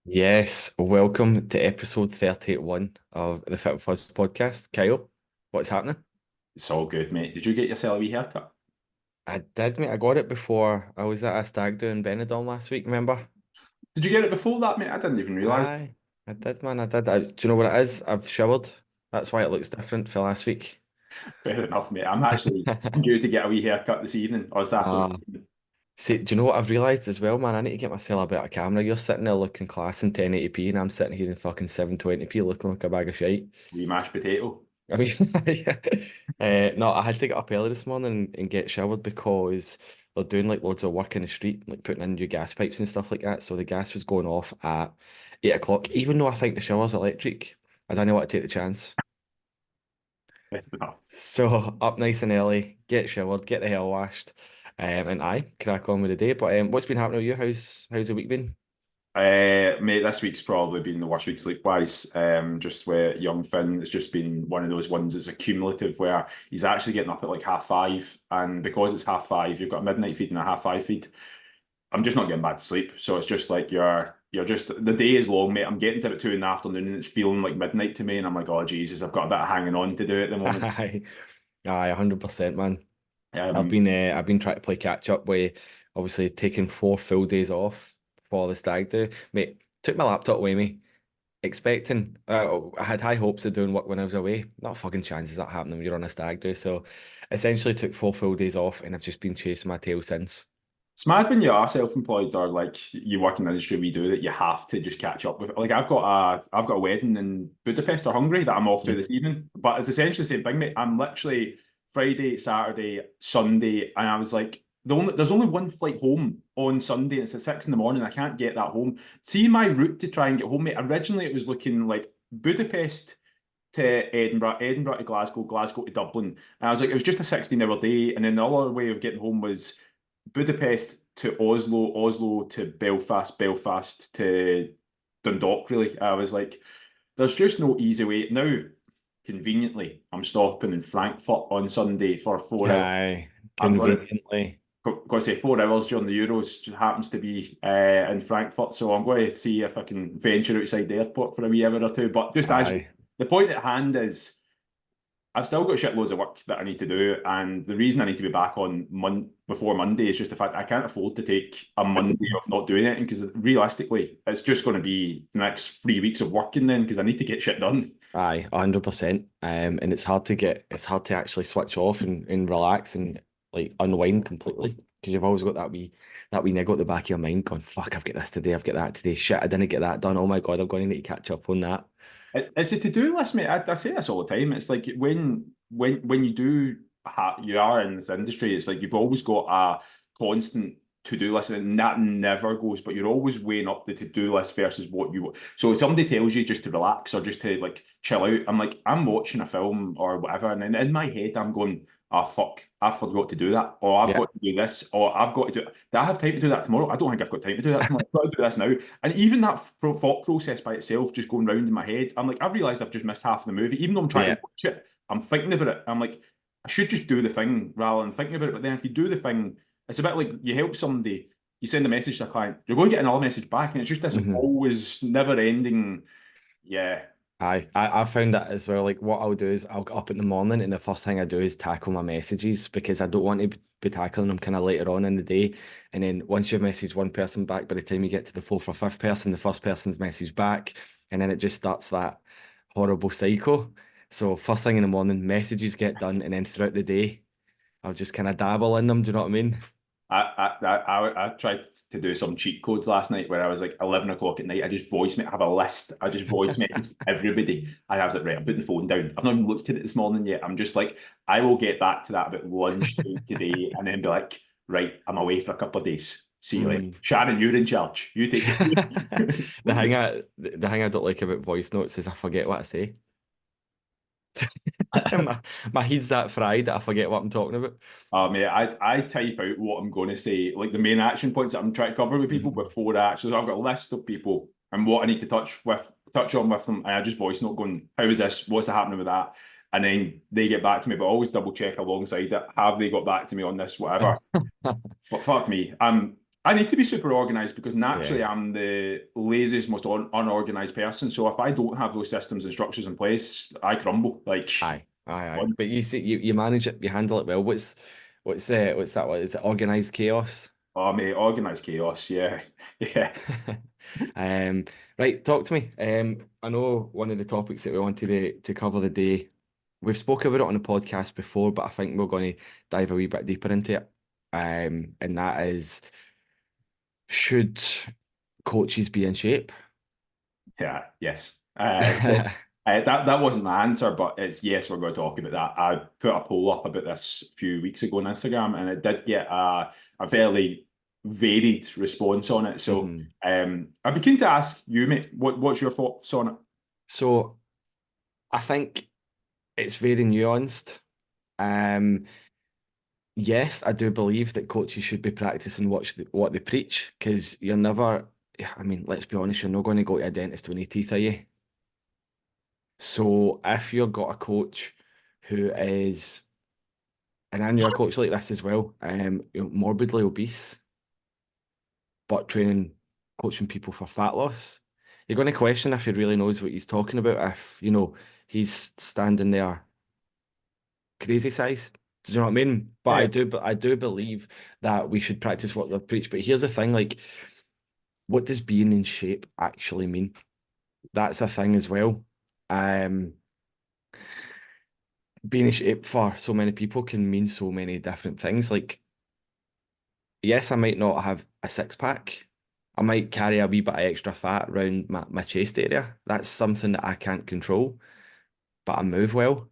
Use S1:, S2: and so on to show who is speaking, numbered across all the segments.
S1: Yes, welcome to episode 31 of the Fit Fuzz podcast. Kyle, what's happening?
S2: It's all good, mate. Did you get yourself a wee haircut?
S1: I did, mate. I got it before I was at a stag do in Benidorm last week, remember?
S2: Did you get it before that, mate? I didn't even realise.
S1: Aye, I did, man. I did. Do you know what it is? I've showered. That's why it looks different for last week.
S2: Fair enough, mate. I'm due to get a wee haircut this evening or this afternoon.
S1: Uh, See, do you know what I've realised as well, man? I need to get myself a better camera. You're sitting there looking class in 1080p, and I'm sitting here in fucking 720p looking like a bag of shite.
S2: Wee mashed potato.
S1: I mean, yeah. No, I had to get up early this morning and get showered because they're doing like loads of work in the street, like putting in new gas pipes and stuff like that. So the gas was going off at 8 o'clock. Even though I think the shower's electric, I don't know what to take the chance.
S2: Fair enough.
S1: So up nice and early, get showered, get the hair washed, and I crack on with the day. But what's been happening with you? How's the week been?
S2: Mate, this week's probably been the worst week sleep-wise. Just where young Finn, it's just been one of those ones that's accumulative where he's actually getting up at like 5:30, and because it's 5:30, you've got a midnight feed and a 5:30 feed. I'm just not getting back to sleep. So it's just like you're just the day is long, mate. I'm getting to about 2 in the afternoon and it's feeling like midnight to me. And I'm like, oh Jesus, I've got a bit of hanging on to do at the moment.
S1: Aye, aye, 100%, man.
S2: Um,
S1: I've been trying to play catch up with obviously taking 4 full days off for the stag do. Mate, took my laptop away me, expecting I had high hopes of doing work when I was away. Not a fucking chance is that happening when you're on a stag do. So essentially took 4 full days off and I've just been chasing my tail since.
S2: it's mad when you are self-employed or like you work in the industry we do that you have to just catch up with. Like I've got a wedding in Budapest or Hungary that I'm off to
S1: Mhm.
S2: this evening. But it's essentially the same thing, mate. I'm literally Friday, Saturday, Sunday, and I was like, there's only one flight home on Sunday, and it's at 6 in the morning. I can't get that home. See my route to try and get home, mate. Originally it was looking like Budapest to Edinburgh, Edinburgh to Glasgow, Glasgow to Dublin. And I was like, it was just a 16-hour day. And then the other way of getting home was Budapest to Oslo, Oslo to Belfast, Belfast to Dundalk, really. I was like, there's just no easy way. Now, conveniently, I'm stopping in Frankfurt on Sunday for 4 hours.
S1: Aye,
S2: I'm going to
S1: conveniently.
S2: got to say 4 hours during the Euros just happens to be in Frankfurt, so I'm going to see if I can venture outside the airport for a wee hour or two. But just as
S1: Aye.
S2: the point at hand is, I've still got shitloads of work that I need to do, and the reason I need to be back on before Monday is just the fact I can't afford to take a Monday of not doing anything because realistically, it's just going to be the next 3 weeks of working then because I need to get shit done.
S1: Aye, 100%. And it's hard to actually switch off and relax and like unwind completely because you've always got that wee niggle at the back of your mind going, fuck, I've got this today, I've got that today. Shit, I didn't get that done. Oh my God, I'm going to need to catch up on that.
S2: It's a to-do list, mate. I say this all the time. It's like when you you are in this industry, it's like you've always got a constant to-do list, and that never goes. But you're always weighing up the to-do list versus what you. So if somebody tells you just to relax or just to like chill out, I'm like I'm watching a film or whatever, and then in my head I'm going, "Ah, fuck, I forgot to do that," or "I've
S1: Yeah.
S2: got to do this," or "I've got to do." Do I have time to do that tomorrow? I don't think I've got time to do that tomorrow. I've got to do this now. And even that thought process by itself, just going round in my head, I'm like, I've realised I've just missed half of the movie. Even though I'm trying
S1: Yeah.
S2: to watch it, I'm thinking about it. I'm like, I should just do the thing rather than thinking about it. But then if you do the thing, it's a bit like you help somebody, you send a message to a client, you're going to get another message back, and it's just this
S1: Mhm.
S2: always never ending. Yeah,
S1: I found that as well. Like what I'll do is I'll get up in the morning and the first thing I do is tackle my messages because I don't want to be tackling them kind of later on in the day. And then once you've messaged one person back, by the time you get to the fourth or fifth person, the first person's message back, and then it just starts that horrible cycle. So first thing in the morning, messages get done, and then throughout the day, I'll just kind of dabble in them. Do you know what I mean?
S2: I tried to do some cheat codes last night where I was like 11 o'clock at night. I just I have a list. I just voice message everybody. I was like, right, I'm putting the phone down. I've not even looked at it this morning yet. I'm just like, I will get back to that about lunchtime today and then be like, right, I'm away for a couple of days. See you later.
S1: Mm.
S2: Sharon, you're in charge. You take
S1: The thing I don't like about voice notes is I forget what I say. My head's that fried that I forget what I'm talking about.
S2: Mate, I type out what I'm going to say, like the main action points that I'm trying to cover with people
S1: Mhm.
S2: before I actually. So I've got a list of people and what I need to touch on with them, and I just voice note going, "How is this? What's happening with that?" And then they get back to me, but I always double check alongside it. Have they got back to me on this? Whatever. But fuck me, I need to be super organized because naturally
S1: Yeah.
S2: I'm the laziest, most unorganized person. So if I don't have those systems and structures in place, I crumble. Like,
S1: Aye. But you see, you manage it, you handle it well. What's that? What is it? Organized chaos.
S2: oh mate, organized chaos. Yeah, yeah.
S1: Um, right, talk to me. I know one of the topics that we wanted to cover the day. We've spoke about it on the podcast before, but I think we're going to dive a wee bit deeper into it. And that is, should coaches be in shape?
S2: Yeah, yes. That wasn't my answer, but it's yes, we're going to talk about that. I put a poll up about this a few weeks ago on Instagram, and it did get a fairly varied response on it. So
S1: Mhm.
S2: I'd be keen to ask you, mate, what's your thoughts on it?
S1: So I think it's very nuanced. Um, yes, I do believe that coaches should be practicing what they preach because you're never, I mean, let's be honest, you're not going to go to a dentist with any teeth, are you? So if you've got a coach who is, and I knew a coach like this as well, morbidly obese, but coaching people for fat loss, you're going to question if he really knows what he's talking about, if, he's standing there crazy size. Do you know what I mean? But
S2: Yeah,
S1: I do believe that we should practice what they preach. But here's the thing, like, what does being in shape actually mean? That's a thing as well. Um, being in shape for so many people can mean so many different things. Like, yes, I might not have a six pack. I might carry a wee bit of extra fat around my chest area. That's something that I can't control, but I move well.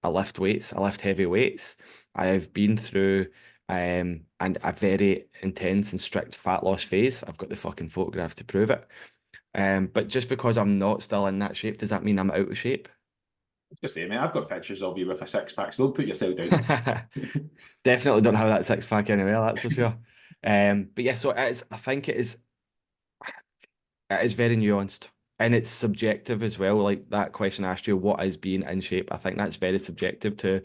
S1: I lift weights. I lift heavy weights. I have been through and a very intense and strict fat loss phase. I've got the fucking photographs to prove it. But just because I'm not still in that shape, does that mean I'm out of shape?
S2: I was gonna say, mate, I've got pictures of you with a six pack, so don't put yourself down.
S1: Definitely don't have that six pack anyway, that's for sure. But yeah, so I think it is very nuanced and it's subjective as well. Like that question I asked you, what is being in shape? I think that's very subjective to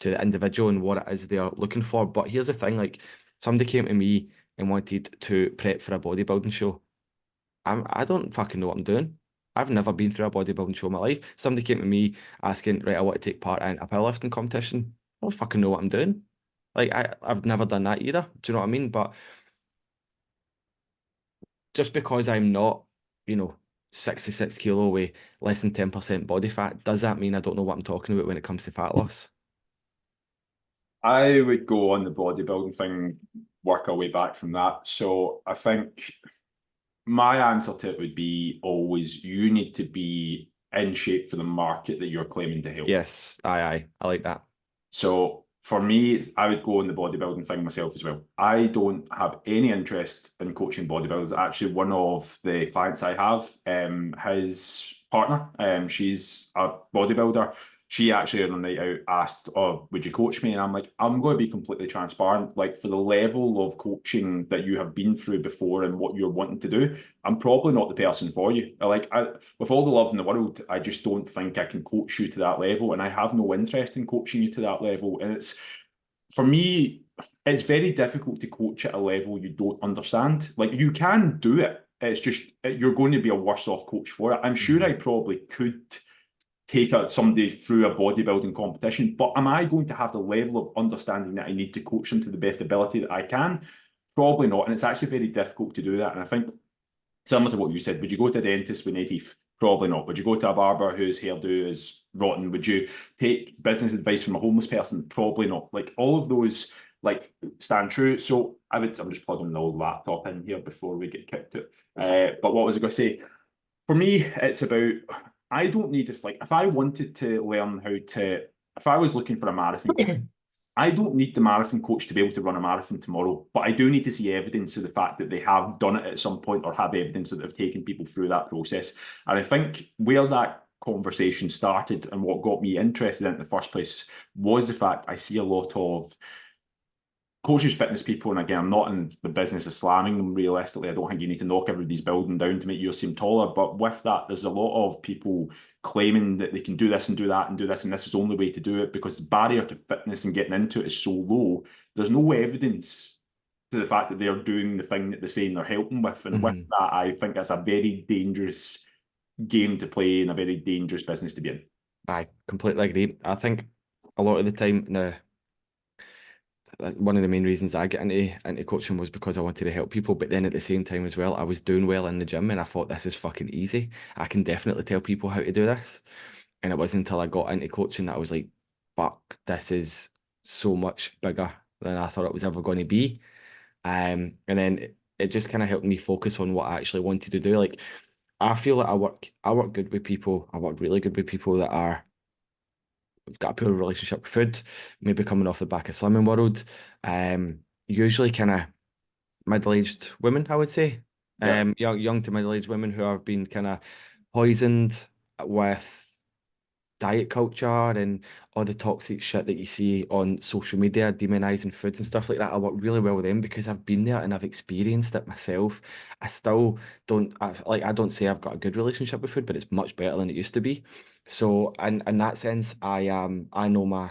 S1: the individual and what it is they are looking for. But here's the thing, like somebody came to me and wanted to prep for a bodybuilding show. I don't fucking know what I'm doing. I've never been through a bodybuilding show in my life. Somebody came to me asking, right, I want to take part in a powerlifting competition. I don't fucking know what I'm doing. Like I've never done that either. Do you know what I mean? But just because I'm not, you know, 66 kilo with less than 10% body fat, does that mean I don't know what I'm talking about when it comes to fat loss?
S2: I would go on the bodybuilding thing, work our way back from that. So I think my answer to it would be always you need to be in shape for the market that you're claiming to help.
S1: Yes, aye. I like that.
S2: So for me, I would go on the bodybuilding thing myself as well. I don't have any interest in coaching bodybuilders. Actually, one of the clients I have, his partner, she's a bodybuilder. She actually on a night out asked, "Oh, would you coach me?" And I'm like, I'm going to be completely transparent. Like for the level of coaching that you have been through before and what you're wanting to do, I'm probably not the person for you. With all the love in the world, I just don't think I can coach you to that level, and I have no interest in coaching you to that level. And it's for me, it's very difficult to coach at a level you don't understand. Like you can do it. It's just you're going to be a worse off coach for it. I'm sure
S1: Mhm.
S2: I probably could take somebody through a bodybuilding competition, but am I going to have the level of understanding that I need to coach them to the best ability that I can? Probably not. And it's actually very difficult to do that. And I think similar to what you said, would you go to a dentist with no teeth? Probably not. Would you go to a barber whose hairdo is rotten? Would you take business advice from a homeless person? Probably not. Like all of those like stand true. So I'm just plugging the old laptop in here before we get kicked out. But what was I going to say? For me, it's about I don't need this. Like if I wanted to learn how to, if I was looking for a marathon coach, I don't need the marathon coach to be able to run a marathon tomorrow, but I do need to see evidence of the fact that they have done it at some point or have evidence that they've taken people through that process. And I think where that conversation started and what got me interested in it in the first place was the fact I see a lot of coaches, fitness people, and again, I'm not in the business of slamming them realistically. I don't think you need to knock everybody's building down to make yours seem taller. But with that, there's a lot of people claiming that they can do this and do that and do this, and this is the only way to do it because the barrier to fitness and getting into it is so low. There's no evidence to the fact that they're doing the thing that they're saying they're helping with. And with
S1: Mhm.
S2: that, I think that's a very dangerous game to play and a very dangerous business to be in.
S1: I completely agree. I think a lot of the time now, one of the main reasons I get into coaching was because I wanted to help people. But then at the same time as well, I was doing well in the gym and I thought this is fucking easy. I can definitely tell people how to do this. And it wasn't until I got into coaching that I was like, fuck, this is so much bigger than I thought it was ever going to be. And then it just kind of helped me focus on what I actually wanted to do. Like I feel like I work good with people. I work really good with people that are got a poor relationship with food, maybe coming off the back of Slimming World. Usually kind of middle-aged women, I would say.
S2: Yeah.
S1: Young to middle-aged women who have been kind of poisoned with diet culture and all the toxic shit that you see on social media, demonizing foods and stuff like that. I work really well with them because I've been there and I've experienced it myself. I still I don't say I've got a good relationship with food, but it's much better than it used to be. So in that sense, I know my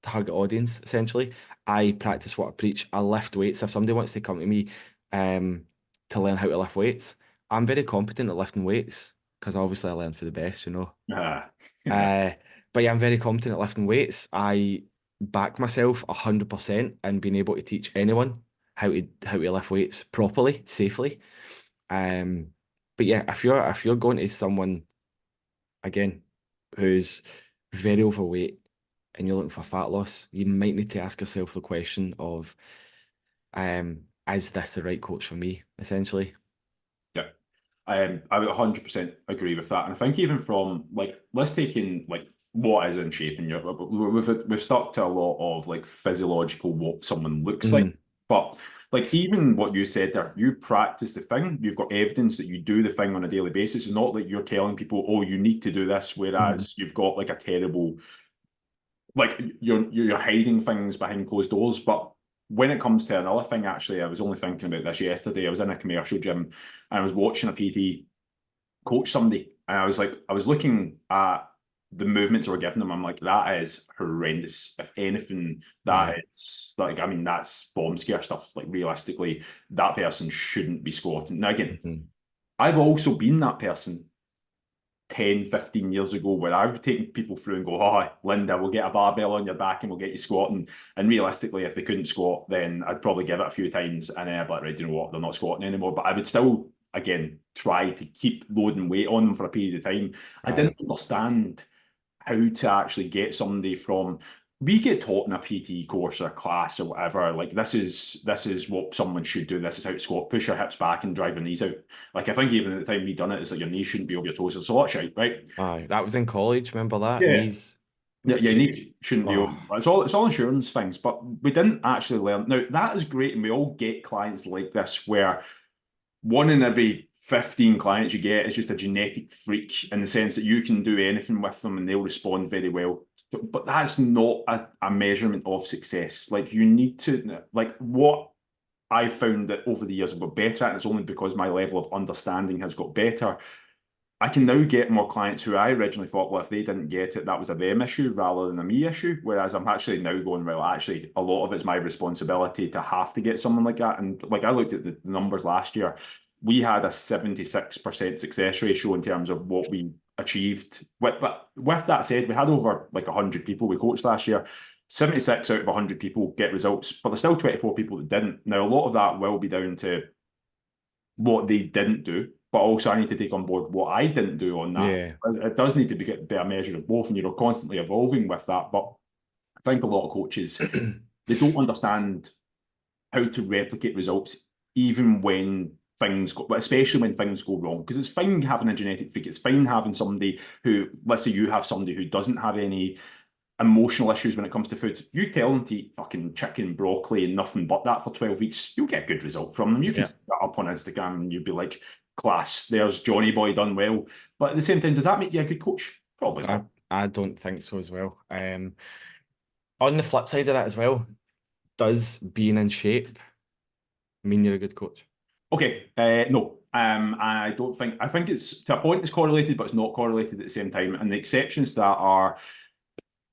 S1: target audience essentially. I practice what I preach. I lift weights. If somebody wants to come to me um to learn how to lift weights, I'm very competent at lifting weights because obviously I learn for the best, you know.
S2: Ah,
S1: Uh, but yeah, I'm very competent at lifting weights. I back myself 100% in being able to teach anyone how to lift weights properly, safely. Um, but yeah, if you're going to someone again who's very overweight and you're looking for fat loss, you might need to ask yourself the question of, is this the right coach for me, essentially?
S2: yeah. I would 100% agree with that. And I think even from like, let's take in like what is in shape and we've stuck to a lot of like physiological what someone looks like.
S1: Mhm.
S2: But like even what you said there, you practice the thing, you've got evidence that you do the thing on a daily basis. It's not like you're telling people, oh, you need to do this,
S1: Mhm.
S2: whereas you've got like a terrible like you're hiding things behind closed doors. But when it comes to another thing, actually, I was only thinking about this yesterday. I was in a commercial gym and I was watching a PT coach somebody, and I was like, I was looking at the movements they were giving them. I'm like, that is horrendous. If anything, that
S1: Yeah.
S2: is like, I mean, that's bomb scare stuff. Like realistically, that person shouldn't be squatting. Now again,
S1: Mhm.
S2: I've also been that person 10, 15 years ago where I would take people through and go, oh, Linda, we'll get a barbell on your back and we'll get you squatting. And realistically, if they couldn't squat, then I'd probably give it a few times and then I'd be like, right, you know what, they're not squatting anymore. But I would still, again, try to keep loading weight on them for a period of time. I
S1: Aye.
S2: didn't understand how to actually get somebody from we get taught in a PT course or class or whatever, like this is what someone should do. This is how to squat, push your hips back and drive your knees out. Like I think even at the time we done it, it's like your knees shouldn't be over your toes. It's a lot of shite, right?
S1: Aye. That was in college, remember that?
S2: Yeah.
S1: Knees.
S2: Yeah, your knees shouldn't be over.
S1: Oh.
S2: It's all insurance things, but we didn't actually learn. Now that is great, and we all get clients like this where one in every 15 clients you get is just a genetic freak in the sense that you can do anything with them and they'll respond very well. But that's not a measurement of success. Like you need to like what I found that over the years I've got better at, and it's only because my level of understanding has got better. I can now get more clients who I originally thought, well, if they didn't get it, that was a them issue rather than a me issue. Whereas I'm actually now going, well, actually, a lot of it's my responsibility to have to get someone like that. And like I looked at the numbers last year, we had a 76% success ratio in terms of what we achieved. But with that said, we had over like 100 people we coached last year. 76 out of 100 people get results, but there's still 24 people that didn't. Now, a lot of that will be down to what they didn't do, but also I need to take on board what I didn't do on that.
S1: Yeah.
S2: It does need to be a measure of both, and you're constantly evolving with that. But I think a lot of coaches they don't understand how to replicate results, even when things go, but especially when things go wrong. Because it's fine having a genetic freak. It's fine having somebody who, let's say you have somebody who doesn't have any emotional issues when it comes to food. You tell them to eat fucking chicken, broccoli, and nothing but that for 12 weeks, you'll get a good result from them. You can
S1: Yeah.
S2: stick that up on Instagram and you'll be like, class, there's Johnny Boy done well. But at the same time, does that make you a good coach? Probably
S1: I
S2: not.
S1: I don't think so as well. On the flip side of that as well, does being in shape mean you're a good coach?
S2: Okay, no. I don't think, I think it's to a point it's correlated, but it's not correlated at the same time. And the exceptions to that are,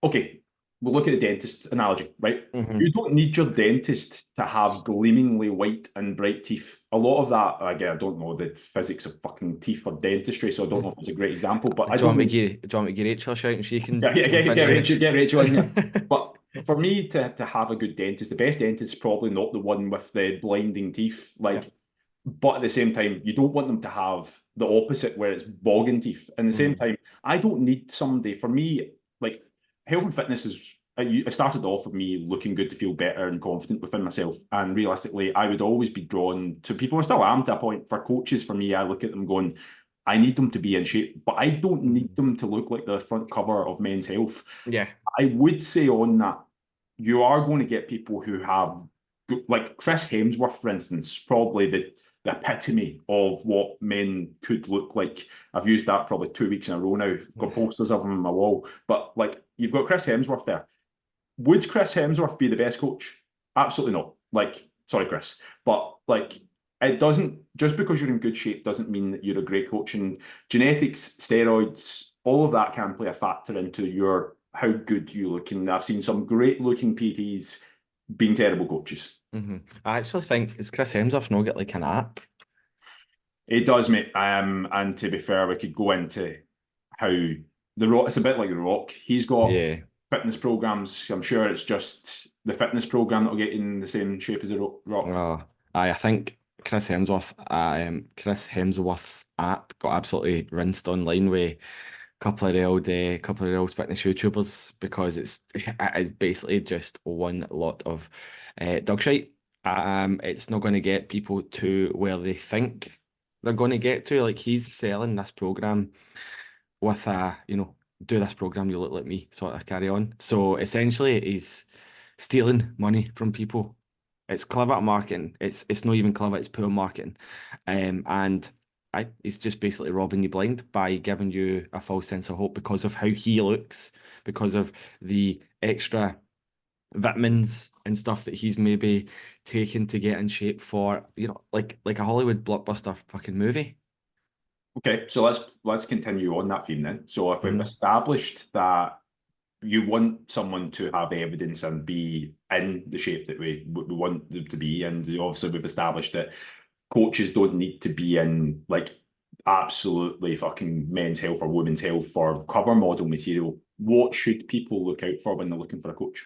S2: okay, we'll look at the dentist analogy, right?
S1: Hmm.
S2: You don't need your dentist to have gleamingly white and bright teeth. A lot of that, again, I don't know the physics of fucking teeth or dentistry, so I don't know if it's a great example, but I
S1: Do you want
S2: don't
S1: me
S2: know.
S1: to give, do you want me to give Rachel a shout and she can
S2: Yeah,
S1: jump
S2: get
S1: into
S2: Rachel in here.
S1: it?
S2: But for me to have a good dentist, the best dentist is probably not the one with the blinding teeth.
S1: Yeah.
S2: But at the same time, you don't want them to have the opposite where it's bogging teeth. And at the same
S1: Mhm.
S2: time, I don't need somebody, for me, like health and fitness is, it started off with me looking good to feel better and confident within myself. And realistically, I would always be drawn to people. I still am to a point. For coaches, for me, I look at them going, I need them to be in shape, but I don't need
S1: Mhm.
S2: them to look like the front cover of Men's Health.
S1: Yeah.
S2: I would say on that, you are going to get people who have, like Chris Hemsworth, for instance, probably the epitome of what men could look like. I've used that probably 2 weeks in a row now. Got posters of him on my wall. But like, you've got Chris Hemsworth there. Would Chris Hemsworth be the best coach? Absolutely not. Like, sorry, Chris, but like, it doesn't, just because you're in good shape doesn't mean that you're a great coach. And genetics, steroids, all of that can play a factor into your how good you look. And I've seen some great looking PTs being terrible coaches.
S1: Hmm. I actually think, is Chris Hemsworth not get like an app?
S2: It does, mate. And to be fair, we could go into how the Rock. It's a bit like the Rock. He's got
S1: Yeah.
S2: fitness programs. I'm sure it's just the fitness program that'll get in the same shape as the Rock.
S1: Oh, I think Chris Hemsworth's app got absolutely rinsed online with a couple of the old fitness YouTubers because it's basically just one lot of dog shite. It's not going to get people to where they think they're going to get to. Like he's selling this program with do this program, you look like me, sort of carry on. So essentially, he's stealing money from people. It's clever marketing. It's not even clever. It's poor marketing, and he's just basically robbing you blind by giving you a false sense of hope because of how he looks, because of the extra vitamins and stuff that he's maybe taken to get in shape for, like a Hollywood blockbuster fucking movie.
S2: Okay, so let's continue on that theme then. So if we've
S1: Mhm.
S2: established that you want someone to have evidence and be in the shape that we want them to be, and obviously we've established that coaches don't need to be in like absolutely fucking Men's Health or Women's Health for cover model material. What should people look out for when they're looking for a coach?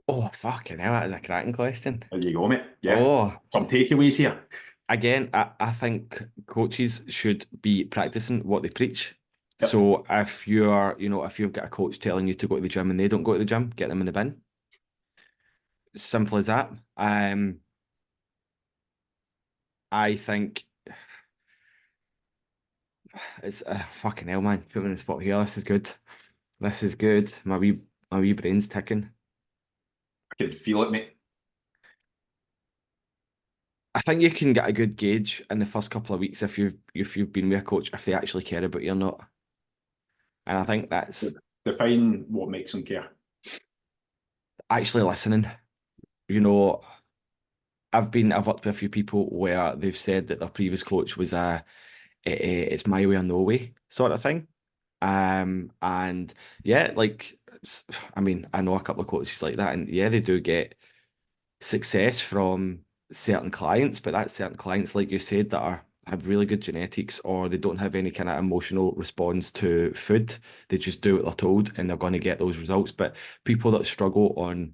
S1: Oh, fucking hell, that is a cracking question.
S2: There you go, mate. Yeah,
S1: Oh,
S2: some takeaways here.
S1: again, I think coaches should be practicing what they preach.
S2: Yep.
S1: So if you've got a coach telling you to go to the gym and they don't go to the gym, get them in the bin. Simple as that. I think it's fucking hell, man. Put me in the spot here. This is good. This is good. My wee brain's ticking.
S2: I can feel it, mate.
S1: I think you can get a good gauge in the first couple of weeks if you've been with a coach if they actually care about you or not. And I think that's
S2: Define what makes them care.
S1: actually listening. You know, I've worked with a few people where they've said that their previous coach was it's my way or no way sort of thing. And yeah, like I mean, I know a couple of coaches like that, and yeah, they do get success from certain clients, but that's certain clients, like you said, that have really good genetics or they don't have any kind of emotional response to food. They just do what they're told and they're going to get those results. But people that struggle on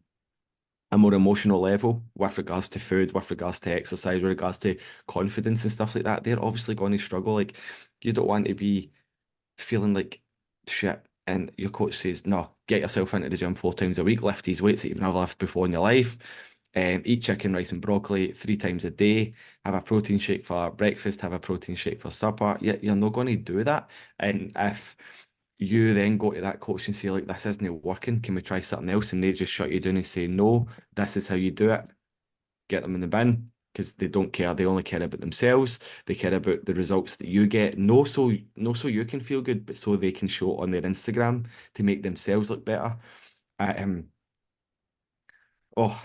S1: a more emotional level with regards to food, with regards to exercise, with regards to confidence and stuff like that, they're obviously going to struggle. Like you don't want to be feeling like shit and your coach says, no, get yourself into the gym 4 times a week, lift these weights that you've never lifted before in your life, eat chicken, rice, and broccoli 3 times a day, have a protein shake for breakfast, have a protein shake for supper. You're not going to do that. And if you then go to that coach and say, like, this isn't working, can we try something else? And they just shut you down and say, no, this is how you do it. Get them in the bin because they don't care. They only care about themselves. They care about the results that you get. No, so you can feel good, but so they can show it on their Instagram to make themselves look better. Um, oh,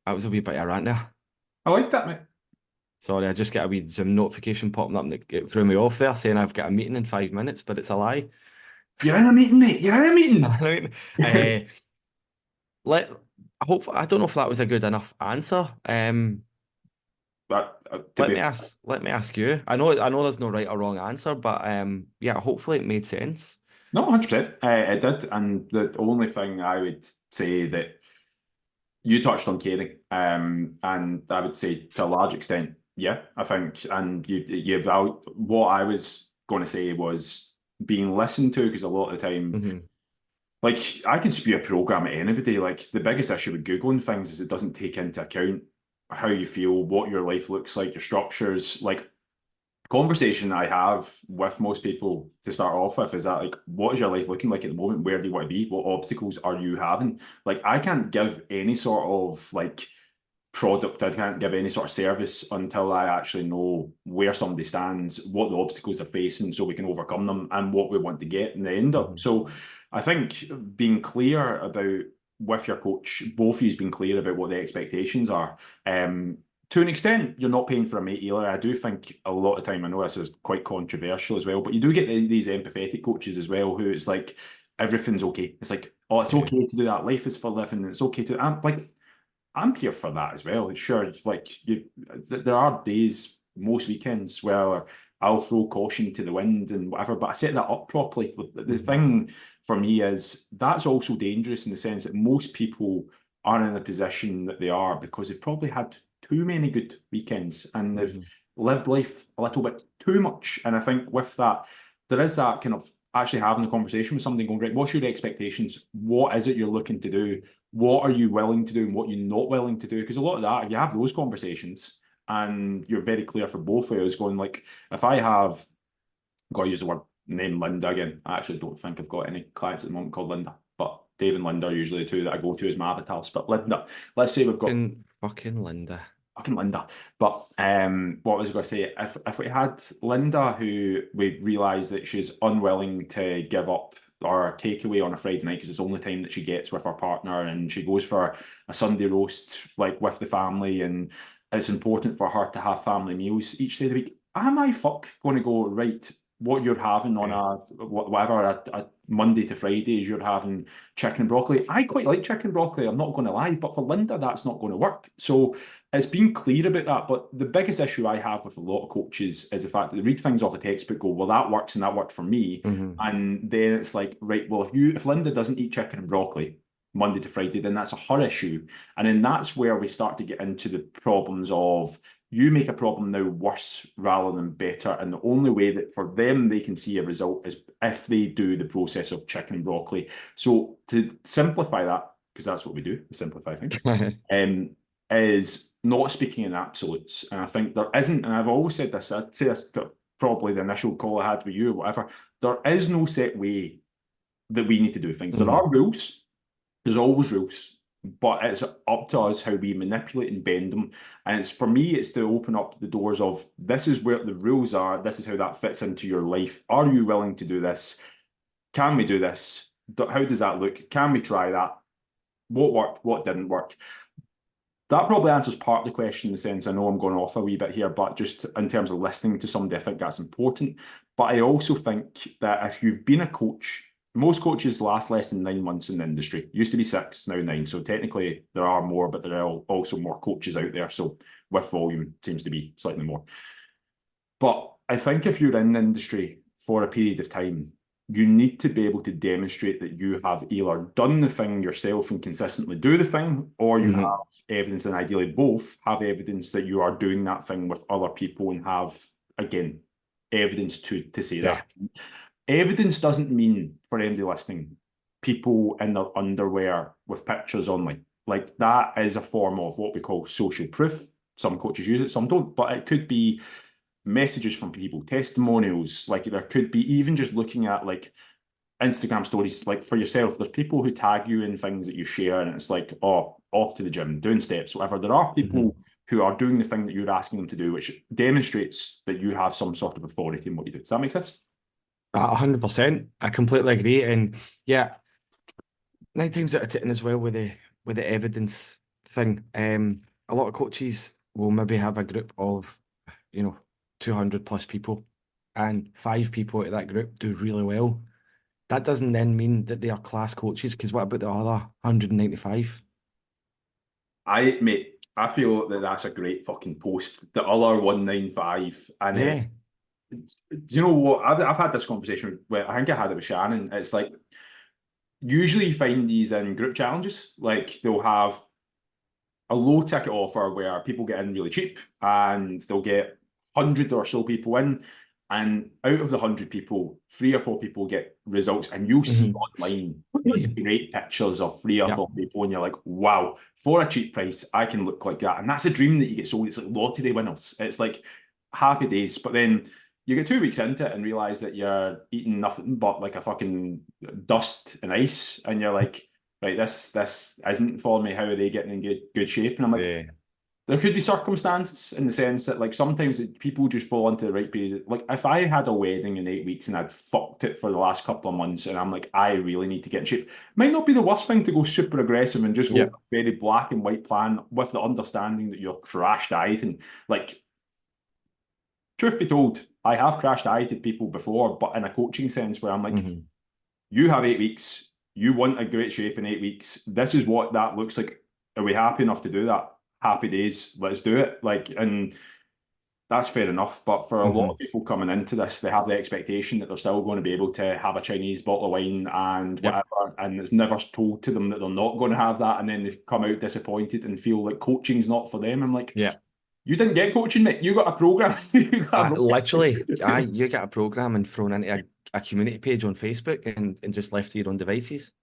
S1: that was a wee bit of a rant there.
S2: I like that, mate.
S1: Sorry, I just got a wee Zoom notification popping up and it threw me off there saying I've got a meeting in 5 minutes, but it's a lie.
S2: You're in a meeting, mate. You're in a meeting.
S1: I mean, let I don't know if that was a good enough answer.
S2: But to be
S1: Let me ask you. I know there's no right or wrong answer, but yeah, hopefully it made sense.
S2: No, 100%. It did. And the only thing I would say that you touched on caring, and I would say to a large extent, yeah, I think, and you've out what I was going to say was being listened to, because a lot of the time,
S1: Hmm.
S2: like I can spew a program at anybody. Like the biggest issue with Googling things is it doesn't take into account how you feel, what your life looks like, your structures. Like conversation I have with most people to start off with is that like, what is your life looking like at the moment? Where do you want to be? What obstacles are you having? Like, I can't give any sort of like product, I can't give any sort of service until I actually know where somebody stands, what the obstacles they're facing, so we can overcome them and what we want to get in the end up.
S1: Hmm.
S2: So I think being clear about with your coach, both of you being clear about what the expectations are. To an extent, you're not paying for a mate either. I do think a lot of time, I know this is quite controversial as well, but you do get these empathetic coaches as well who it's like everything's okay. It's like, oh, it's
S1: Yeah.
S2: okay to do that. Life is for living. It's okay to. I'm here for that as well. Sure, like there are days, most weekends, where I'll throw caution to the wind and whatever, but I set that up properly. The
S1: Hmm.
S2: thing for me is that's also dangerous in the sense that most people aren't in the position that they are because they've probably had too many good weekends and they've
S1: Hmm.
S2: lived life a little bit too much. And I think with that, there is that kind of actually having a conversation with somebody going, right, what's your expectations? What is it you're looking to do? What are you willing to do and what you're not willing to do? Because a lot of that, if you have those conversations and you're very clear for both of us, going like, if I have, got to use the word name Linda again, I actually don't think I've got any clients at the moment called Linda, but Dave and Linda are usually the two that I go to as my avatars. But Linda, let's say we've got
S1: Fucking Linda.
S2: fucking Linda. But what was I going to say? If we had Linda, who we've realised that she's unwilling to give up our takeaway on a Friday night because it's the only time that she gets with her partner, and she goes for a Sunday roast like with the family, and it's important for her to have family meals each day of the week. Am I going to go right? What you're having on
S1: Yeah.
S2: a whatever a Monday to Fridays, you're having chicken and broccoli. I quite like chicken and broccoli. I'm not going to lie, but for Linda, that's not going to work. So it's being clear about that. But the biggest issue I have with a lot of coaches is the fact that they read things off a textbook, go, well, that works and that worked for me.
S1: Hmm.
S2: And then it's like, right, well, if Linda doesn't eat chicken and broccoli Monday to Friday, then that's a her issue. And then that's where we start to get into the problems of you make a problem now worse rather than better. And the only way that for them they can see a result is if they do the process of chicken and broccoli. So to simplify that, because that's what we do, we simplify things, um, is not speaking in absolutes. And I think there isn't, and I've always said this, I'd say this to probably the initial call I had with you or whatever, there is no set way that we need to do things. There
S1: Hmm.
S2: are rules, there's always rules, but it's up to us how we manipulate and bend them. And it's for me, it's to open up the doors of this is where the rules are, this is how that fits into your life. Are you willing to do this? Can we do this? How does that look? Can we try that? What worked? What didn't work? That probably answers part of the question in the sense I know I'm going off a wee bit here, but just in terms of listening to somebody, I think that's important. But I also think that if you've been a coach, most coaches last less than 9 months in the industry. Used to be 6, now 9. So technically there are more, but there are also more coaches out there. So with volume seems to be slightly more. But I think if you're in the industry for a period of time, you need to be able to demonstrate that you have either done the thing yourself and consistently do the thing, or you have
S1: Hmm.
S2: evidence, and ideally both have evidence that you are doing that thing with other people and have, again, evidence to say
S1: Yeah.
S2: that. Evidence doesn't mean, for anybody listening, people in their underwear with pictures only. Like that is a form of what we call social proof. Some coaches use it, some don't, but it could be messages from people, testimonials. Like there could be even just looking at like Instagram stories, like for yourself. There's people who tag you in things that you share, and it's like, oh, off to the gym, doing steps, whatever. There are
S1: Hmm.
S2: people who are doing the thing that you're asking them to do, which demonstrates that you have some sort of authority in what you do. Does that make sense?
S1: 100%. I completely agree. And yeah, 9 times out of 10 as well with the evidence thing. A lot of coaches will maybe have a group of, 200 plus people, and 5 people out of that group do really well. that doesn't then mean that they are class coaches, because what about the other 195?
S2: I feel that that's a great fucking post. The other 195, and
S1: Yeah.
S2: you know what? I've had this conversation where I think I had it with Shannon. It's like usually you find these in group challenges. Like they'll have a low ticket offer where people get in really cheap and they'll get 100 or so people in. And out of the 100 people, 3 or 4 people get results. And you'll see online these great pictures of 3 or 4 people. And you're like, wow, for a cheap price, I can look like that. And that's a dream that you get sold. It's like lottery winners. It's like happy days. But then you get 2 weeks into it and realize that you're eating nothing but like a fucking dust and ice. And you're like, right, this isn't for me. How are they getting in good shape? And I'm like,
S1: Yeah.
S2: there could be circumstances in the sense that like sometimes people just fall into the right period. Like if I had a wedding in 8 weeks and I'd fucked it for the last couple of months and I'm like, I really need to get in shape, might not be the worst thing to go super aggressive and just go
S1: Yeah.
S2: for a very black and white plan with the understanding that you're crash dieting. Like, truth be told, I have crash dieted people before, but in a coaching sense where I'm like, you have 8 weeks, you want a great shape in 8 weeks. This is what that looks like. Are we happy enough to do that? Happy days, let's do it. Like, and that's fair enough. But for a lot of people coming into this, they have the expectation that they're still going to be able to have a Chinese bottle of wine and
S1: Yep.
S2: whatever. And it's never told to them that they're not going to have that. And then they come out disappointed and feel like coaching's not for them. I'm like,
S1: Yeah.
S2: you didn't get coaching, mate. You got a program. You got a
S1: Literally, you get a program and thrown into a community page on Facebook and just left to your own devices.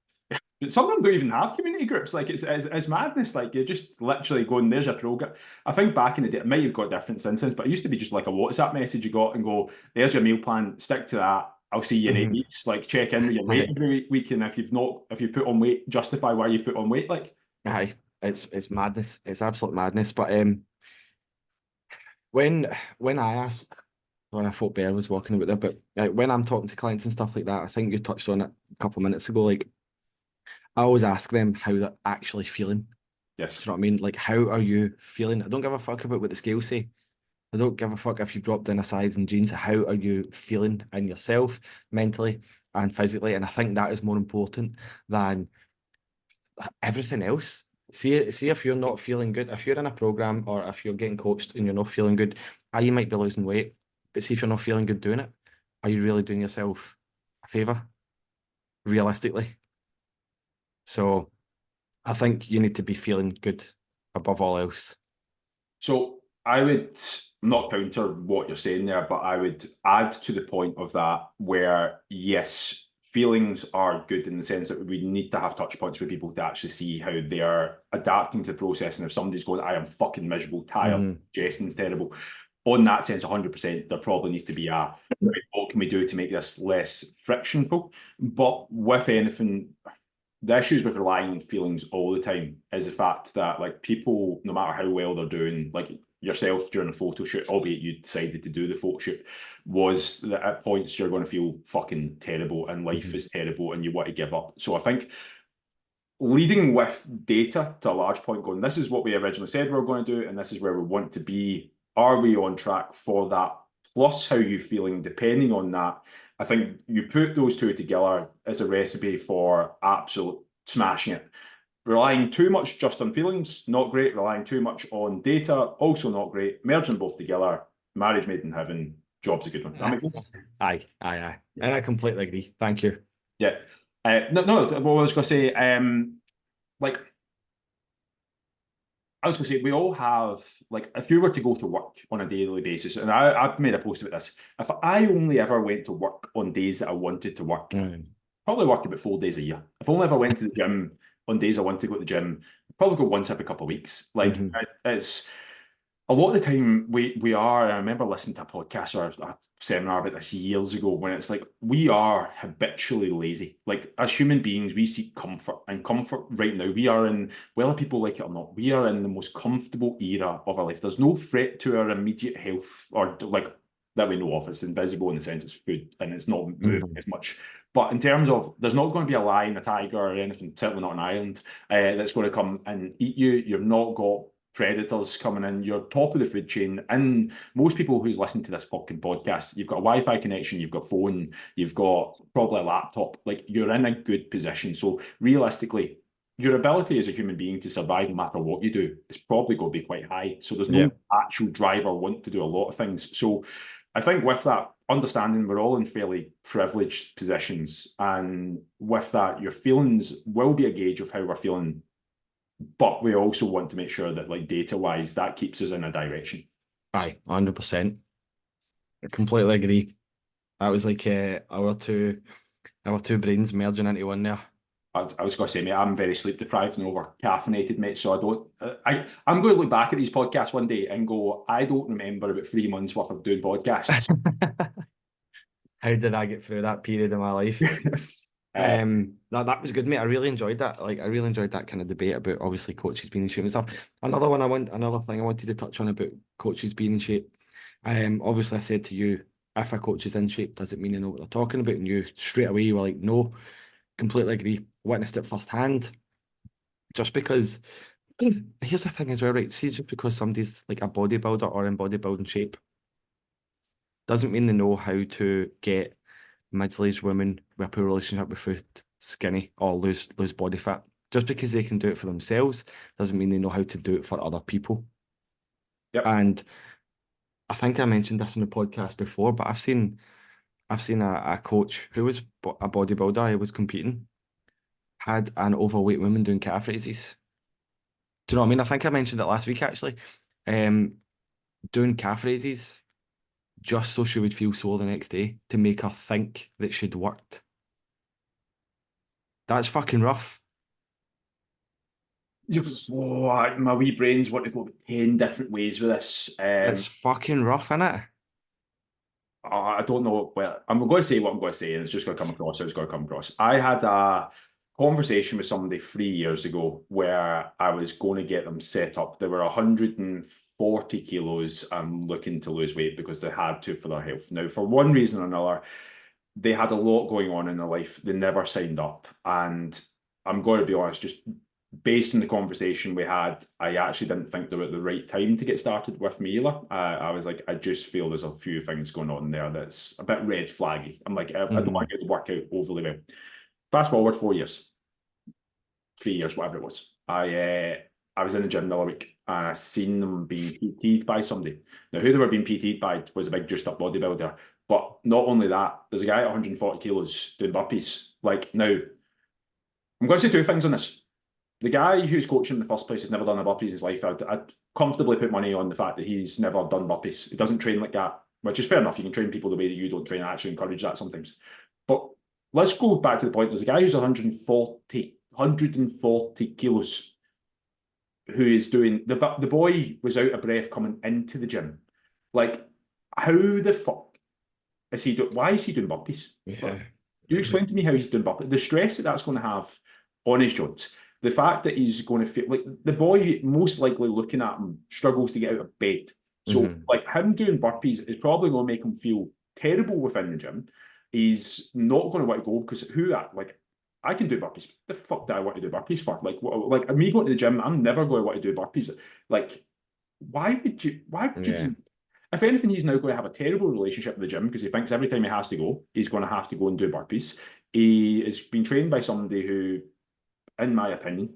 S2: Some of them don't even have community groups. Like it's madness. Like you're just literally going, there's your program. I think back in the day, it might have got different since, but it used to be just like a WhatsApp message you got and go, there's your meal plan, stick to that. I'll see you in 8 weeks. Like check in with your weight every week. And if you've put on weight, justify why you've put on weight. Like
S1: Aye, it's madness. It's absolute madness. But when I thought Bear was walking about there, but when I'm talking to clients and stuff like that, I think you touched on it a couple of minutes ago. Like I always ask them how they're actually feeling.
S2: yes.
S1: Do you know what I mean? Like, how are you feeling? I don't give a fuck about what the scales say. I don't give a fuck if you've dropped down a size in jeans. How are you feeling in yourself, mentally and physically? And I think that is more important than everything else. See if you're not feeling good, if you're in a program or if you're getting coached and you're not feeling good, you might be losing weight. But see if you're not feeling good doing it, are you really doing yourself a favor? Realistically. So I think you need to be feeling good above all else.
S2: So I would not counter what you're saying there, but I would add to the point of that where, yes, feelings are good in the sense that we need to have touch points with people to actually see how they are adapting to the process. And if somebody's going, I am fucking miserable, tired, Jason's terrible. On that sense, 100%, there probably needs to be a, what can we do to make this less frictionful? But with anything, the issues with relying on feelings all the time is the fact that like people, no matter how well they're doing, like yourself during a photo shoot, albeit you decided to do the photo shoot, was that at points you're going to feel fucking terrible and life is terrible and you want to give up. So I think leading with data to a large point, going, this is what we originally said we were going to do, and this is where we want to be. Are we on track for that? Plus, how you feeling depending on that. I think you put those two together as a recipe for absolute smashing it. Relying too much just on feelings, not great. Relying too much on data, also not great. Merging both together, marriage made in heaven, job's a good one. That makes sense?
S1: Aye. And I completely agree. Thank you.
S2: Yeah. No, what I was going to say, like, I was going to say, we all have, like, if you were to go to work on a daily basis, and I've made a post about this, if I only ever went to work on days that I wanted to work, probably work about 4 days a year. If I only ever went to the gym on days I want to go to the gym, I'd probably go once every couple of weeks. Like, it's a lot of the time we are, I remember listening to a podcast or a seminar about this years ago when it's like we are habitually lazy. Like as human beings, we seek comfort, and comfort right now, we are in, whether people like it or not, we are in the most comfortable era of our life. There's no threat to our immediate health or like that we know of. It's invisible in the sense it's food and it's not moving as much. But in terms of, there's not going to be a lion, a tiger or anything, certainly not an island, that's going to come and eat you. You've not got predators coming in. You're top of the food chain. And most people who's listening to this fucking podcast, you've got a Wi-Fi connection, you've got phone, you've got probably a laptop. Like, you're in a good position. So realistically, your ability as a human being to survive no matter what you do is probably going to be quite high. So there's
S1: Yeah.
S2: no actual drive or want to do a lot of things. So I think with that understanding, we're all in fairly privileged positions. And with that, your feelings will be a gauge of how we're feeling. But we also want to make sure that, like, data-wise, that keeps us in a direction.
S1: Aye, 100%. I completely agree. That was like our two brains merging into one there.
S2: I was going to say, mate, I'm very sleep deprived and over caffeinated, mate. So I don't. I'm going to look back at these podcasts one day and go, I don't remember about 3 months worth of doing podcasts.
S1: How did I get through that period of my life? That was good, mate. I really enjoyed that. Like, I really enjoyed that kind of debate about obviously coaches being in shape and stuff. Another thing I wanted to touch on about coaches being in shape. Obviously I said to you, if a coach is in shape, does it mean they know what they're talking about? And you straight away you were like, no, completely agree. Witnessed it firsthand. Just because here's the thing as well, right? See, just because somebody's like a bodybuilder or in bodybuilding shape doesn't mean they know how to get middle-aged women with a poor relationship with food skinny or lose body fat. Just because they can do it for themselves doesn't mean they know how to do it for other people.
S2: Yep.
S1: And I think I mentioned this in the podcast before, but I've seen a coach who was a bodybuilder, who was competing, had an overweight woman doing calf raises. Do you know what I mean? I think I mentioned it last week actually. Doing calf raises just so she would feel sore the next day to make her think that she'd worked. That's fucking rough.
S2: My wee brains want to go 10 different ways with this.
S1: It's fucking rough, innit?
S2: I don't know. Well, I'm going to say what I'm going to say, and it's just going to come across how it's going to come across. I had a conversation with somebody 3 years ago where I was going to get them set up. They were 140 kilos and looking to lose weight because they had to for their health. Now, for one reason or another, they had a lot going on in their life. They never signed up. And I'm going to be honest, just based on the conversation we had, I actually didn't think they were at the right time to get started with me either. I was like, I just feel there's a few things going on there that's a bit red flaggy. I'm like, I don't want to get the workout overly well. Fast forward 4 years, 3 years, whatever it was. I was in the gym the other week and I seen them being PT'd by somebody. Now, who they were being PT'd by was a big juiced up bodybuilder. But not only that, there's a guy at 140 kilos doing burpees. Like, now, I'm going to say two things on this. The guy who's coaching in the first place has never done a burpees in his life. I'd comfortably put money on the fact that he's never done burpees. He doesn't train like that, which is fair enough. You can train people the way that you don't train. I actually encourage that sometimes. But let's go back to the point. There's a guy who's 140 kilos who is doing... The boy was out of breath coming into the gym. Like, how the fuck is he doing... Why is he doing burpees?
S1: Yeah.
S2: You explain to me how he's doing burpees. The stress that that's going to have on his joints. The fact that he's going to feel like the boy, most likely looking at him, struggles to get out of bed. So, like, him doing burpees is probably going to make him feel terrible within the gym. He's not going to want to go because I can do burpees. The fuck do I want to do burpees for? Like me going to the gym, I'm never going to want to do burpees. Like, why would you? Do? If anything, he's now going to have a terrible relationship with the gym because he thinks every time he has to go, he's going to have to go and do burpees. He has been trained by somebody who, in my opinion,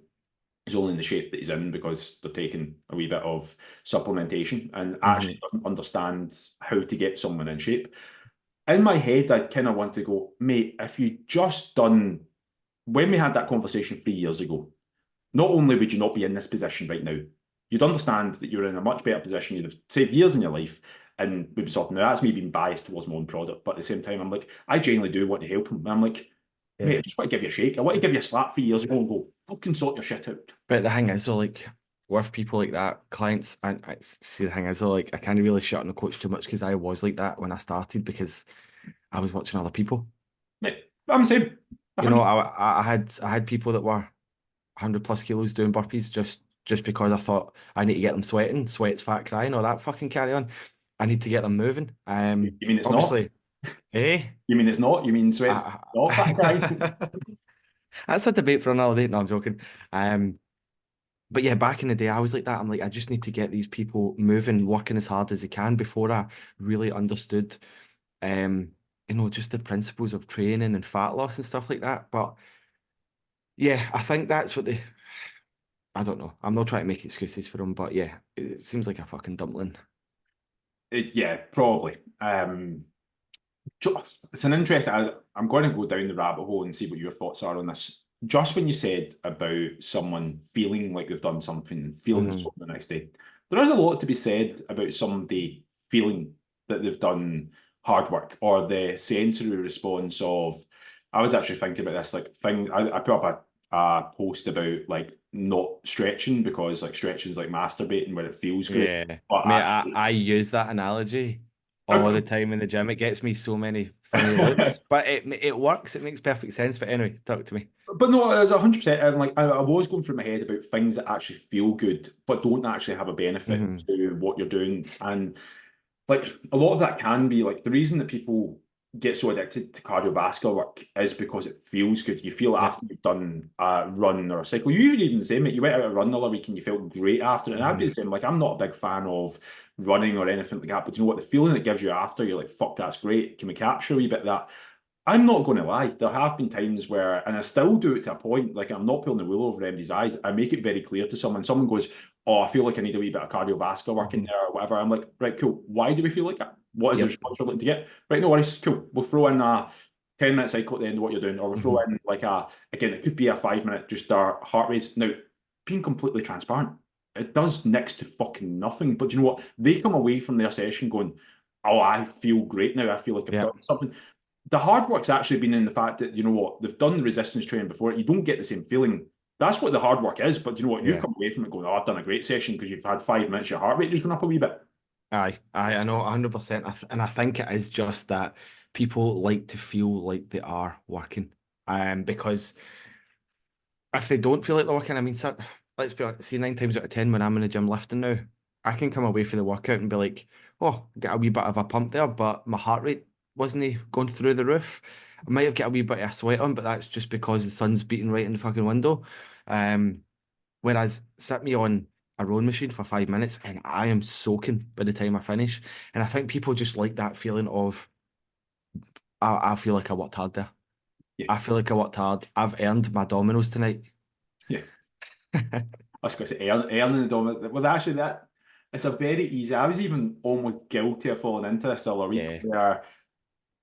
S2: is only in the shape that he's in because they're taking a wee bit of supplementation and actually doesn't understand how to get someone in shape. In my head, I kind of want to go, mate, if you just done... When we had that conversation 3 years ago, not only would you not be in this position right now, you'd understand that you're in a much better position. You'd have saved years in your life and we'd be sorting. Now, that's me being biased towards my own product, but at the same time, I'm like, I genuinely do want to help him. And I'm like, mate, I just want to give you a shake. I want to give you a slap 3 years ago and go, fucking sort your shit out.
S1: But the thing is, so like, with people like that, clients, and I see the thing is, so like, I can't really shut on the coach too much because I was like that when I started because I was watching other people.
S2: Mate, I'm the same.
S1: You know, I had people that were 100+ kilos doing burpees just because I thought I need to get them sweating, sweat's fat crying, or that fucking carry on. I need to get them moving.
S2: You mean it's
S1: obviously,
S2: not?
S1: Eh?
S2: You mean it's not? You mean sweat's not fat crying?
S1: That's a debate for another day. No, I'm joking. But yeah, back in the day, I was like that. I'm like, I just need to get these people moving, working as hard as they can before I really understood, um, just the principles of training and fat loss and stuff like that. But yeah, I think that's what I don't know. I'm not trying to make excuses for them, but yeah, it seems like a fucking dumpling.
S2: Yeah, probably. It's an interesting. I'm going to go down the rabbit hole and see what your thoughts are on this. Just when you said about someone feeling like they've done something and feeling
S1: Hmm.
S2: so the next day, there is a lot to be said about somebody feeling that they've done hard work or the sensory response of. I was actually thinking about this I put up a post about like not stretching because like stretching is like masturbating where it feels great,
S1: Yeah,
S2: but
S1: mate,
S2: actually.
S1: I use that analogy all the time in the gym. It gets me so many funny looks, but it works. It makes perfect sense. But anyway, talk to me.
S2: But no, it was 100%. And like I was going through my head about things that actually feel good, but don't actually have a benefit
S1: Hmm.
S2: to what you're doing. And like a lot of that can be like the reason that people get so addicted to cardiovascular work is because it feels good. You feel
S1: Yep.
S2: after you've done a run or a cycle. You even the same, mate. You went out a run the other week and you felt great after it. And I'd be
S1: Hmm.
S2: the same. Like I'm not a big fan of running or anything like that. But you know what? The feeling it gives you after, you're like, fuck, that's great. Can we capture a wee bit of that? I'm not going to lie. There have been times where, and I still do it to a point, like I'm not pulling the wool over anybody's eyes. I make it very clear to someone. Someone goes, "Oh, I feel like I need a wee bit of cardiovascular work in
S1: Hmm.
S2: there or whatever." I'm like, "Right, cool. Why do we feel like that? What is the
S1: Yep.
S2: response you're looking to get? Right, no worries. Cool. We'll throw in a 10-minute cycle at the end of what you're doing, or we'll throw
S1: Hmm.
S2: in like again, it could be a 5-minute just heart race. Now, being completely transparent, it does next to fucking nothing. But you know what? They come away from their session going, "Oh, I feel great now. I feel like I've
S1: Yep.
S2: done something." The hard work's actually been in the fact that, you know what, they've done the resistance training before. You don't get the same feeling. That's what the hard work is. But you know what, you've
S1: Yeah.
S2: come away from it going, "Oh, I've done a great session," because you've had 5 minutes, your heart rate just gone up a wee bit.
S1: I know 100%. And I think it is just that people like to feel like they are working. Because if they don't feel like they're working, I mean, let's be honest, see, 9 times out of 10 when I'm in the gym lifting now, I can come away from the workout and be like, oh, get a wee bit of a pump there, but my heart rate wasn't going through the roof. I might have got a wee bit of sweat on, but that's just because the sun's beating right in the fucking window. Um, Whereas sit me on a rowing machine for 5 minutes and I am soaking by the time I finish. And I think people just like that feeling of, I feel like I worked hard there.
S2: Yeah,
S1: I feel like I worked hard. I've earned my Dominoes tonight.
S2: yeah. I was going to say earning the dominant. Well, actually, that it's a very easy. I was even almost guilty of falling into this the other week
S1: Yeah.
S2: where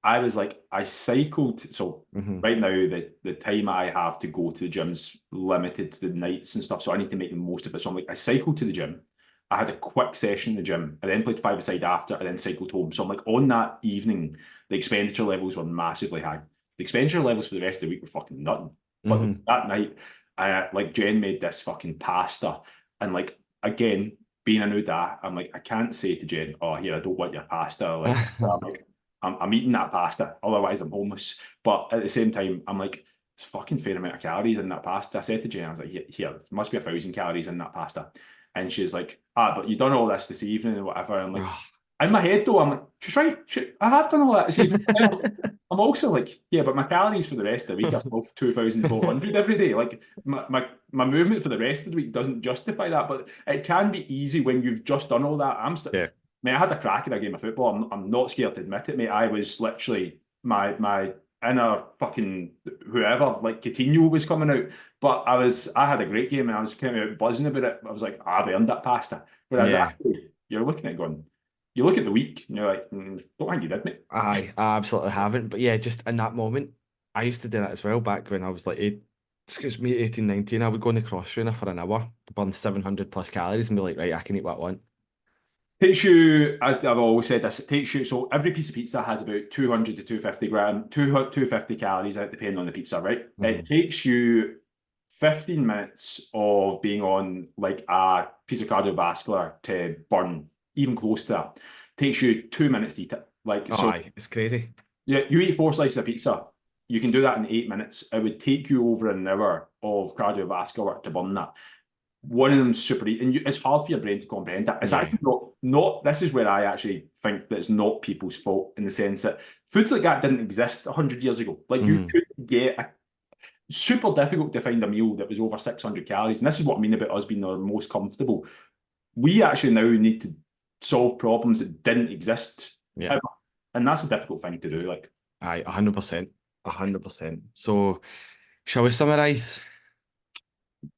S2: I was like, I cycled. So
S1: Hmm.
S2: right now, the time I have to go to the gym's limited to the nights and stuff. So I need to make the most of it. So I'm like, I cycled to the gym. I had a quick session in the gym. I then played five-a-side after. I then cycled home. So I'm like, on that evening, the expenditure levels were massively high. The expenditure levels for the rest of the week were fucking nothing. But
S1: Hmm.
S2: that night, like Jen made this fucking pasta, and like again, being a new dad, I'm like, I can't say to Jen, "Oh, here, I don't want your pasta." Like, I'm like, I'm eating that pasta, otherwise I'm homeless. But at the same time, I'm like, it's fucking fair amount of calories in that pasta. I said to Jen, I was like, here, there must be 1,000 calories in that pasta. And she's like, but you've done all this evening and whatever. I'm like, in my head though, I'm like, she's right. I have done all that this evening. I'm also like, yeah, but my calories for the rest of the week are still 2,400 every day. Like my movement for the rest of the week doesn't justify that, but it can be easy when you've just done all that. I'm still,
S1: Yeah.
S2: mate, I had a crack in a game of football. I'm not scared to admit it, mate. I was literally my inner fucking whoever, like Coutinho was coming out. But I had a great game and I was kind of buzzing about it. I was like, I've earned that pasta. Whereas
S1: Yeah.
S2: actually, you're looking at it going, you look at the week and you're like, don't think you did, mate.
S1: I absolutely haven't. But yeah, just in that moment, I used to do that as well back when I was like excuse me, 18, 19. I would go on the cross trainer for an hour, burn 700 plus calories and be like, right, I can eat what I want.
S2: Takes you, as I've always said this, it takes you, so every piece of pizza has about 200 to 250 calories, depending on the pizza, right? It
S1: Hmm.
S2: takes you 15 minutes of being on like a piece of cardiovascular to burn even close to that. Takes you 2 minutes to eat it. Like,
S1: Oh,
S2: so
S1: aye, it's crazy.
S2: yeah, you eat 4 slices of pizza, you can do that in 8 minutes. It would take you over an hour of cardiovascular work to burn that. One of them super easy, and it's hard for your brain to comprehend that. It's
S1: Yeah.
S2: actually not. This is where I actually think that it's not people's fault in the sense that foods like that didn't exist 100 years ago. Like you
S1: Hmm.
S2: could get super difficult to find a meal that was over 600 calories. And this is what I mean about us being our most comfortable. We actually now need to solve problems that didn't exist
S1: Yeah.
S2: ever. And that's a difficult thing to do. Like,
S1: Aye, 100%. 100%. So, shall we summarize?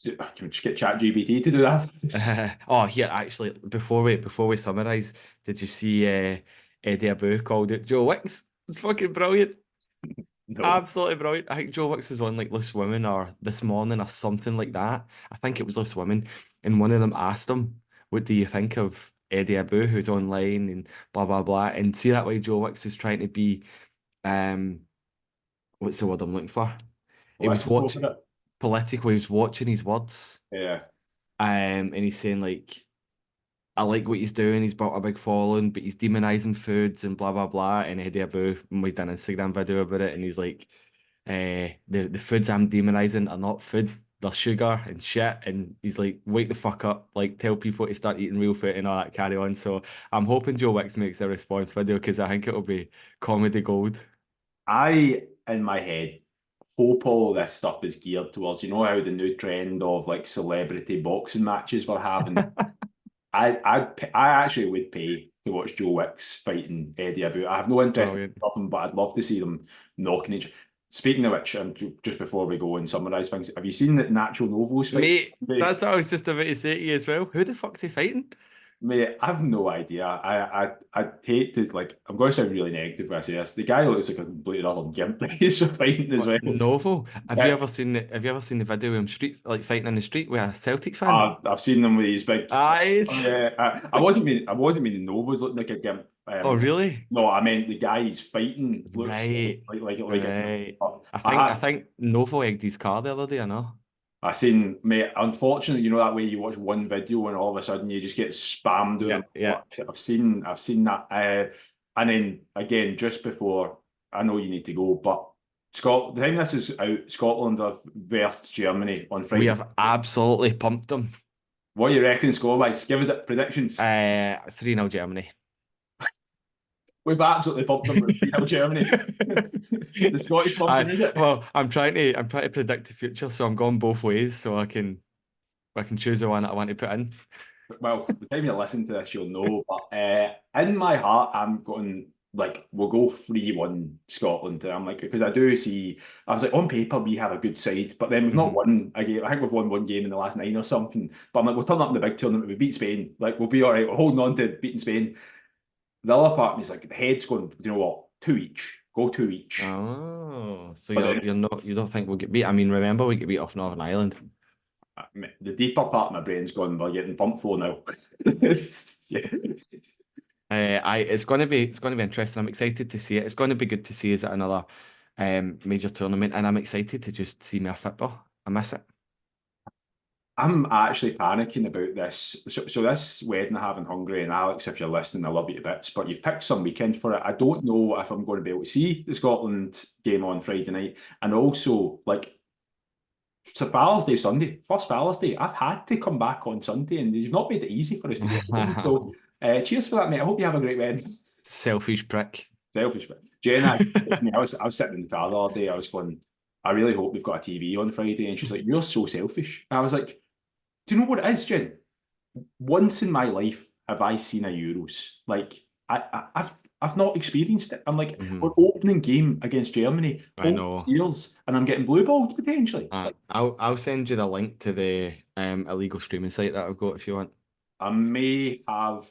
S2: can we just get ChatGPT to do that?
S1: Oh, here actually, before we summarize, did you see Eddie Abu called it Joe Wicks? Fucking brilliant.
S2: No.
S1: Absolutely brilliant. I think Joe Wicks was on like Loose Women or This Morning or something like that. I think it was Loose Women. And one of them asked him, what do you think of Eddie Abu, who's online and blah blah blah. And see that way Joe Wicks was trying to be um what's the word I'm looking for? He was
S2: Political
S1: watching
S2: for it.
S1: political, he was watching his words.
S2: Yeah.
S1: And he's saying like I like what he's doing. He's built a big following, but he's demonizing foods and blah blah blah. And Eddie Abu, we done an Instagram video about it, and he's like, the foods I'm demonizing are not food, they're sugar and shit. And he's like, wake the fuck up, like tell people to start eating real food and all that carry on. So I'm hoping Joe Wicks makes a response video because I think it'll be comedy gold.
S2: I, in my head, hope all this stuff is geared towards, you know, how the new trend of like celebrity boxing matches we're having. I actually would pay to watch Joe Wicks fighting Eddie Abu. I have no interest in
S1: Brilliant.
S2: nothing, but I'd love to see them knocking each. Speaking of which, and just before we go and summarise things, have you seen that Nacho Novo's fight?
S1: Mate, that's what I was just about to say to you as well. Who the fuck's he fighting?
S2: Mate, I've no idea. I hate to like. I'm going to sound really negative when I say this. The guy looks like a completely other gimp that he's fighting as well.
S1: Novo. Have you
S2: Uh,
S1: ever seen have you ever seen the video of him fighting in the street with a Celtic fan?
S2: I've seen them with these big.
S1: Aye.
S2: Yeah, I wasn't meaning Nova's looking like a gimp.
S1: Oh really?
S2: No, I meant the guy he's fighting looks
S1: Right.
S2: like a gimp.
S1: Right. I
S2: I
S1: think Novo egged his car the other day, I know.
S2: I seen, mate. Unfortunately, you know that way you watch one video and all of a sudden you just get spammed with
S1: Yeah,
S2: them.
S1: yeah.
S2: I've seen that. And then again, just before, I know you need to go, but the time this is out, Scotland have versed Germany on
S1: We
S2: Friday.
S1: have absolutely pumped them.
S2: What do you reckon, score-wise? Give us it predictions.
S1: 3-0 Germany.
S2: We've absolutely pumped them with 3-0 Germany. The Scottish pumping, is it?
S1: Well, I'm trying to predict the future, so I'm going both ways so I can choose the one that I want to put in.
S2: Well, the time you listen to this, you'll know. But in my heart, I'm going like we'll go 3-1 Scotland. And I'm like because I do see. I was like on paper we have a good side, but then we've not won a game. I think we've won one game in the last 9 or something. But I'm like we'll turn up in the big tournament. We beat Spain. Like we'll be all right. We're holding on to beating Spain. The other part of me is like the head's going. You know what? 2 each. Go 2 each.
S1: Oh, so
S2: But then
S1: you don't think we'll get beat? I mean, remember we get beat off Northern Ireland.
S2: the deeper part of my brain's gone. We're getting pumped 4-0. Yeah.
S1: It's going to be interesting. I'm excited to see it. It's going to be good to see us at another major tournament, and I'm excited to just see more football. I miss it.
S2: I'm actually panicking about this. So this wedding I have in Hungary, and Alex, if you're listening, I love you to bits, but you've picked some weekend for it. I don't know if I'm going to be able to see the Scotland game on Friday night. And also, like, it's a Father's Day Sunday, first Father's Day. I've had to come back on Sunday, and you've not made it easy for us to get home. So cheers for that, mate. I hope you have a great wedding.
S1: Selfish prick.
S2: Selfish, but Jenna, I was sitting in the car the other day. I was going, I really hope we've got a TV on Friday. And she's like, you're so selfish. And I was like, do you know what it is, Jen? Once in my life have I seen a Euros. Like I've not experienced it. I'm like, we're opening game against Germany,
S1: I know.
S2: years, and I'm getting blue balled potentially.
S1: I'll send you the link to the illegal streaming site that I've got if you want.
S2: I may or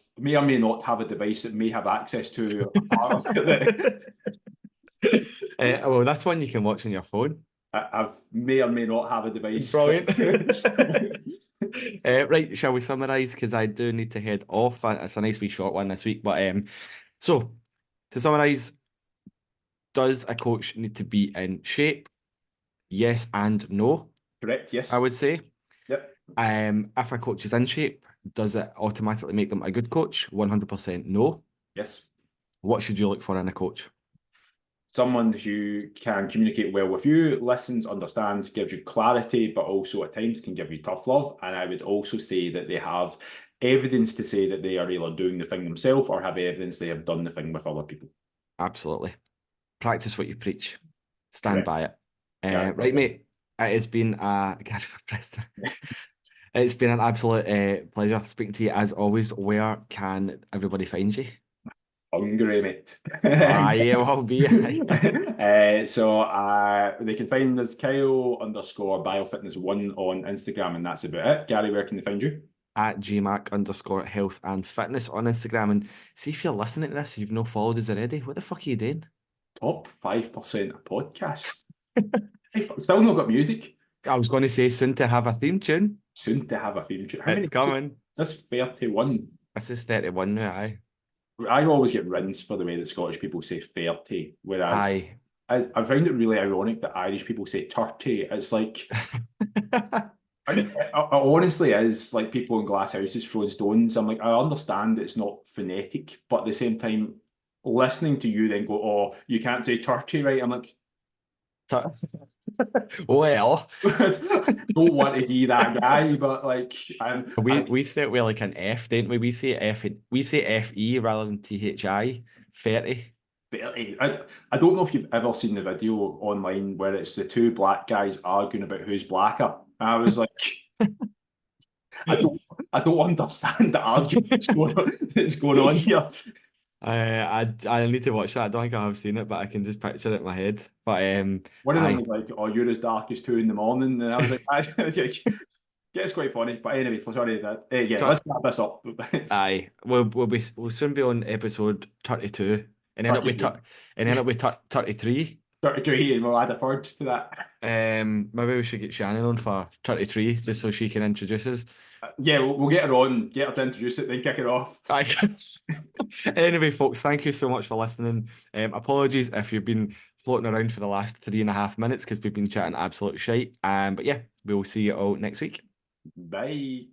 S2: may not have a device that may have access to a part of it.
S1: Well, that's one you can watch on your phone.
S2: I may or may not have a device.
S1: Brilliant. Right, shall we summarise? Because I do need to head off. It's a nice wee short one this week. But so to summarise, does a coach need to be in shape? Yes and no.
S2: Correct, yes.
S1: I would say.
S2: Yep.
S1: If a coach is in shape, does it automatically make them a good coach? 100% no.
S2: Yes.
S1: What should you look for in a coach?
S2: Someone who can communicate well with you, listens, understands, gives you clarity, but also at times can give you tough love. And I would also say that they have evidence to say that they are either doing the thing themselves or have evidence they have done the thing with other people.
S1: Absolutely. Practice what you preach. Stand
S2: Correct.
S1: by it.
S2: Yeah,
S1: right, mate. It has been Gary Preston. It's been an absolute pleasure speaking to you as always. Where can everybody find you?
S2: Hungry, mate.
S1: I will be.
S2: They can find us Kyle_biofitness1 on Instagram, and that's about it. Gary, where can they find you?
S1: At gmark_health and fitness on Instagram. And see if you're listening to this, you've no followed us already. What the fuck are you doing?
S2: Top 5% of podcasts. Still not got music.
S1: I was going to say soon to have a theme tune.
S2: Soon to have a theme tune. How many?
S1: It's coming.
S2: This 31.
S1: This is 31 now, aye.
S2: I always get rinsed for the way that Scottish people say 30, whereas
S1: Aye.
S2: I find it really ironic that Irish people say 30. It's like, it honestly is like people in glass houses throwing stones. I'm like, I understand it's not phonetic, but at the same time, listening to you then go, oh, you can't say 30, right? I'm like,
S1: Well,
S2: don't want to be that guy, but like,
S1: we say it with like an F, don't we? We say FE rather than THI. 30.
S2: 30. I don't know if you've ever seen the video online where it's the two black guys arguing about who's blacker. I was like, I don't understand the argument that's going on here.
S1: I need to watch that. I don't think I have seen it, but I can just picture it in my head. But
S2: One of them was like, "Oh, you're as dark as 2 in the morning," and I was like, "Yeah, it's quite funny." But anyway, sorry that. Yeah, let's wrap this up.
S1: Aye, we'll soon be on episode 32, and then it'll be 33.
S2: 33, and we'll add a third to that.
S1: Maybe we should get Shannon on for 33 just so she can introduce us.
S2: Yeah, we'll get her on, get her to introduce it, then kick it off.
S1: Anyway, folks, thank you so much for listening. Apologies if you've been floating around for the last 3.5 minutes because we've been chatting absolute shite. But yeah, we'll see you all next week.
S2: Bye.